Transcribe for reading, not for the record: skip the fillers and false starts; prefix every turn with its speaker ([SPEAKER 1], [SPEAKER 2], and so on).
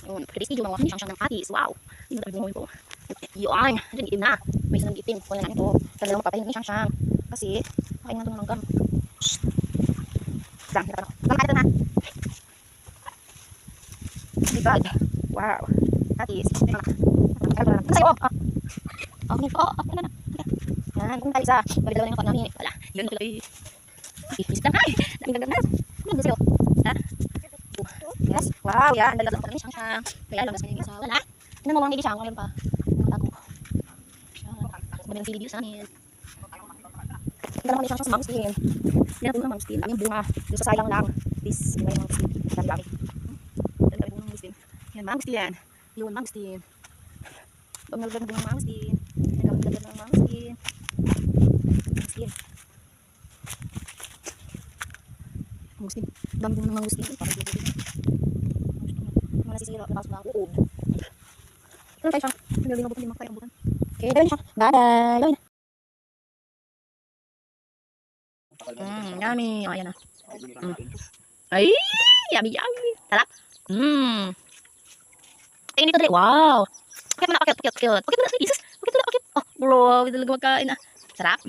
[SPEAKER 1] Yun, for today's video, mga siyang ng patis. Wow! Hindi na tayo bumuhin ko. Yun, dyan itim na. May isa ng itim. Kuha na namin ito. Talagang mapapahin ni siyang. Kasi, makain na ito ng langgam. Lang, hindi na ito. Lang, ito na. God. Wow. Patis. Ano sa'yo? Oh, ano na. Yan, kung tayo isa. Balik daw na yung pag namin. Wala. Yun, kulay. Visit lang. Ay, daming ganda na. Ano sa'yo? Ha? Yes. Wow, yan. Dalaga lang pa kami siyang. Kaya lang, mas kanyang isa. Wala. Ano mo, mga hindi siyang. Meron pa. Nakatago. Yan. Maraming video sa amin. Dala kami siyang sa mangustin. Yan ang bunga ng mangustin. Ang yung bunga. Yung sa sayang lang. Please, yung may mangustin. Dami-dami. Dami-dami bunga ng mangustin. Yan, mangustin yan. Yun, mangustin. Pag nalagyan ng bunga ng mangustin. Yan, nalagyan ng mangustin. Mangustin. Mangustin. Dami bunga ng mangustin. Parang dito dito. Mga nasisira. Napasok na uod. Ano tayo siya? Nagaling mabutan. Hindi makakaya ang butan. Okay, gawin siya. Bye-bye. Gawin. Yummy. O, ayan na. Ay, yummy, yummy. Sarap. Tingin dito dali. Wow. Pakit mo na, pakit. Pakit mo na, Jesus. Pakit mo na, pakit. Oh, bro. Hindi talaga magkain na. Sarap.